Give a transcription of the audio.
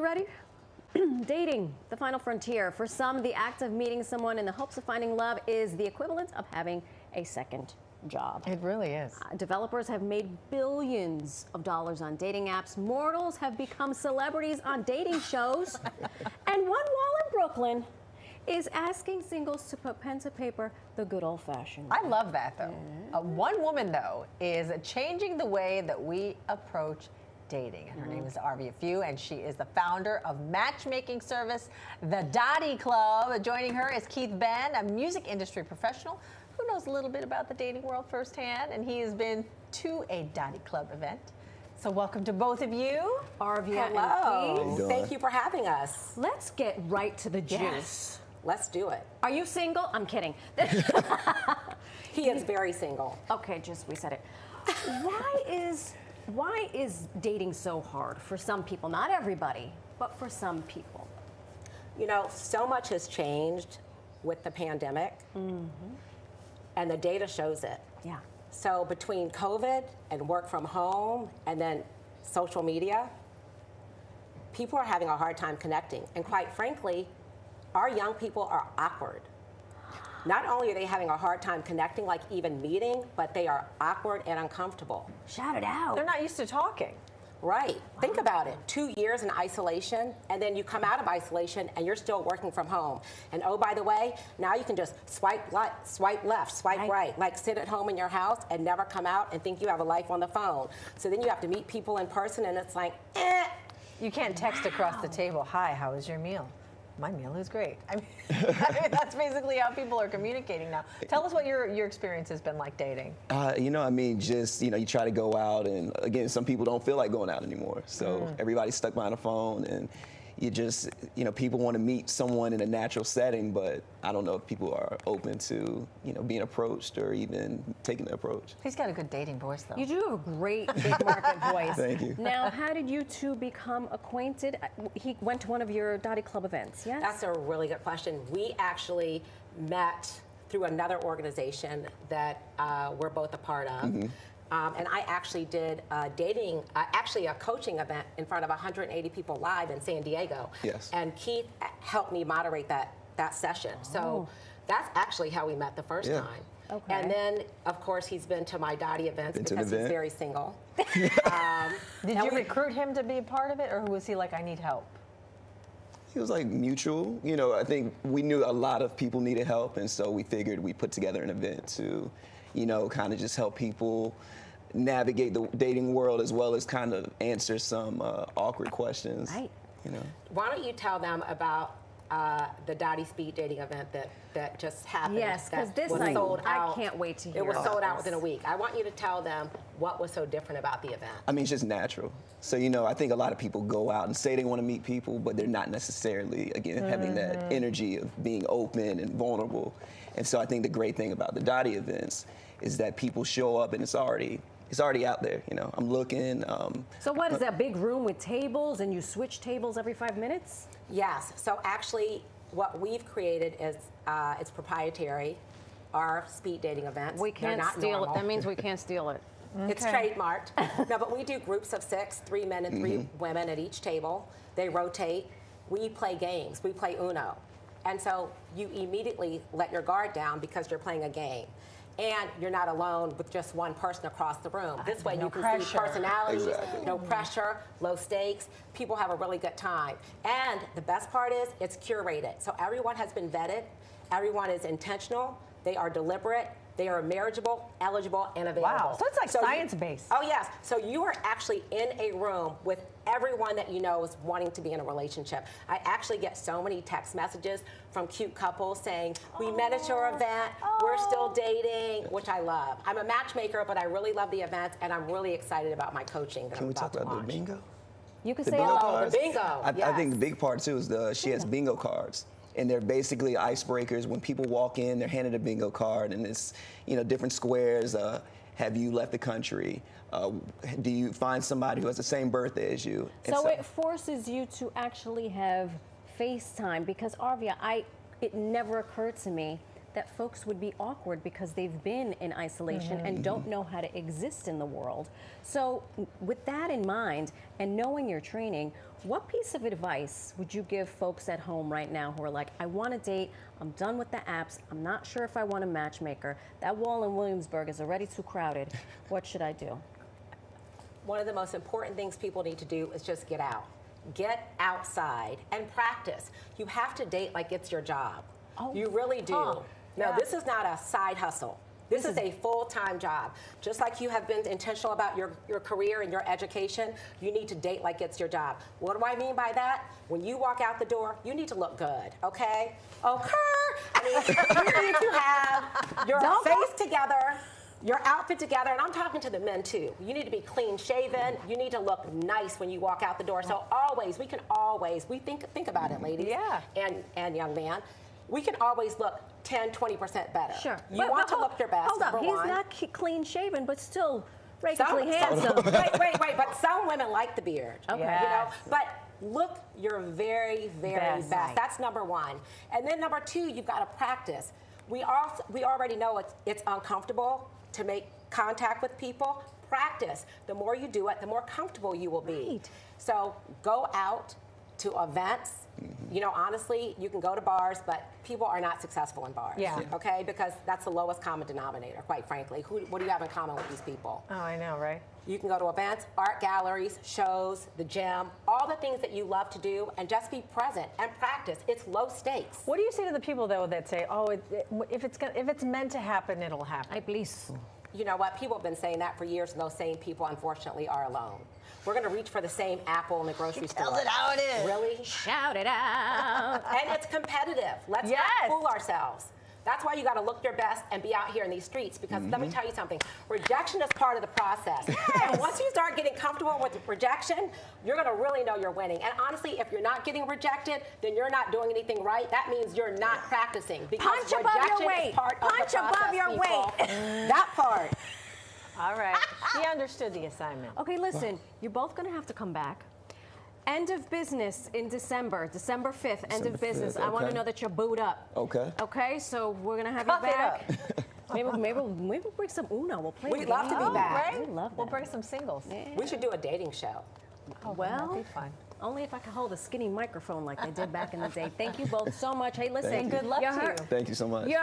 ready? Dating, the final frontier. For some, the act of meeting someone in the hopes of finding love is the equivalent of having a second job. It really is. Developers have made billions of dollars on dating apps. Mortals have become celebrities on dating shows. And one wall in Brooklyn is asking singles to put pen to paper the good old-fashioned way. I love that, though. One woman, though, is changing the way that we approach dating. Her name is Arvia Few, and she is the founder of matchmaking service, the Dottie Club. Joining her is Keith Benn, a music industry professional who knows a little bit about the dating world firsthand, and he has been to a Dottie Club event. So welcome to both of you. Arvia Hello. and Keith. Thank you for having us. Let's get right to the juice. Yes. Let's do it. Are you single? I'm kidding. He is very single. Okay, just reset it. Why is dating so hard for some people? Not everybody, but for some people. You know, so much has changed with the pandemic, and the data shows it. Yeah. So between COVID and work from home and then social media, people are having a hard time connecting. And quite frankly, our young people are awkward. Not only are they having a hard time connecting, like even meeting, but they are awkward and uncomfortable. Shout it out. They're not used to talking. Right. Wow. Think about it. 2 years in isolation, and then you come out of isolation and you're still working from home. And oh, by the way, now you can just swipe left, swipe right. Like sit at home in your house and never come out and think you have a life on the phone. So then you have to meet people in person, and it's like, eh. You can't text across the table, hi, how was your meal? My meal is great. I mean, that's basically how people are communicating now. Tell us what your experience has been like dating. You know, I mean, just, you know, you try to go out, and again, some people don't feel like going out anymore. So everybody's stuck behind a phone, and you just, you know, people want to meet someone in a natural setting, but I don't know if people are open to, you know, being approached or even taking the approach. He's got a good dating voice, though. You do have a great big market voice. Thank you. Now, how did you two become acquainted? He went to one of your Dottie Club events, yes? That's a really good question. We actually met through another organization that we're both a part of. And I actually did a coaching event in front of 180 people live in San Diego. Yes. And Keith helped me moderate that session. So that's actually how we met the first time. Okay. And then, of course, he's been to my Dottie events because he's very single. Did you recruit him to be a part of it, or was he like, I need help? It was like mutual. You know, I think we knew a lot of people needed help, and so we figured we'd put together an event to, you know, kind of just help people navigate the dating world, as well as kind of answer some awkward questions. Right. You know. Why don't you tell them about the Dottie Speed Dating event that just happened? Yes, because this was night, sold out. I can't wait to hear It was about sold out this. within a week. I want you to tell them what was so different about the event. I mean, it's just natural. So, you know, I think a lot of people go out and say they want to meet people, but they're not necessarily, again, having that energy of being open and vulnerable. And so I think the great thing about the Dottie events is that people show up and it's already out there. You know, I'm looking. So what is that big room with tables, and you switch tables every 5 minutes? Yes. So actually, what we've created is it's proprietary. Our speed dating events. We can't steal it. That means we can't steal it. It's trademarked. No, but we do groups of 6, 3 men and 3 women at each table. They rotate. We play games. We play Uno. And so you immediately let your guard down because you're playing a game. And you're not alone with just one person across the room. This way you can see personalities, no pressure, low stakes. People have a really good time. And the best part is it's curated. So everyone has been vetted. Everyone is intentional. They are deliberate. They are marriageable, eligible, and available. Wow, so it's like science-based. Oh, yes. So you are actually in a room with everyone that you know is wanting to be in a relationship. I actually get so many text messages from cute couples saying, we met at your event, we're still dating, which I love. I'm a matchmaker, but I really love the events, and I'm really excited about my coaching that Can I'm we talk about to about launch. the bingo? You can The say bingo all cards? The bingo, I think the big part, too, is she has bingo cards. And they're basically icebreakers. When people walk in, they're handed a bingo card, and it's, you know, different squares. Have you left the country? Do you find somebody who has the same birthday as you? And so it forces you to actually have FaceTime, because Arvia, it never occurred to me that folks would be awkward because they've been in isolation and don't know how to exist in the world. So with that in mind and knowing your training, what piece of advice would you give folks at home right now who are like, I want to date, I'm done with the apps, I'm not sure if I want a matchmaker, that wall in Williamsburg is already too crowded, what should I do? One of the most important things people need to do is just get out. Get outside and practice. You have to date like it's your job. Oh. You really do. Huh. No, Yeah. this is not a side hustle. This is a full-time job. Just like you have been intentional about your career and your education, you need to date like it's your job. What do I mean by that? When you walk out the door, you need to look good, okay? Okay. I mean, you need to have your face together, your outfit together, and I'm talking to the men too. You need to be clean shaven. You need to look nice when you walk out the door. So always, we think about it, ladies. Yeah. And young man, we can always look 10, 20% better. Sure. You want to look your best. Hold up, number he's one. not clean shaven, but still regularly handsome. Wait, but some women like the beard. Okay. You know, but look your very, very Best. best. That's number one. And then number two, you've got to practice. We already know it's uncomfortable to make contact with people. Practice. The more you do it, the more comfortable you will be. Right. So go out to events. You know, honestly, you can go to bars, but people are not successful in bars. Yeah. Okay? Because that's the lowest common denominator, quite frankly. What do you have in common with these people? Oh, I know, right? You can go to events, art galleries, shows, the gym, all the things that you love to do, and just be present and practice. It's low stakes. What do you say to the people, though, that say, oh, if it's meant to happen, it'll happen? Ay, please. You know what? People have been saying that for years, and those same people, unfortunately, are alone. We're going to reach for the same apple in the grocery store. Tell it how it is. Really? Shout it out. And it's competitive. Let's Yes. not fool ourselves. That's why you got to look your best and be out here in these streets, because let me tell you something. Rejection is part of the process. Yes. And once you start getting comfortable with rejection, you're going to really know you're winning. And honestly, if you're not getting rejected, then you're not doing anything right. That means you're not practicing, because Punch above your rejection weight. is part of the Punch process, above your people. weight. That part. All right. She understood the assignment. Okay, listen, you're both going to have to come back. End of business in December 5th, end December of business. 5th, I want to okay. know that you're booed up. Okay. Okay, so we're going to have Cough you it back. up. Maybe we'll bring some Uno. We'll play We'd the love to game. be back. Right? We love We'll that. bring some singles. We should do a dating show. Oh, Well, that'd be fun. only if I could hold a skinny microphone like they did back in the day. Thank you both so much. Hey, listen. Thank you. Good luck you to heard- you. Thank you so much. You're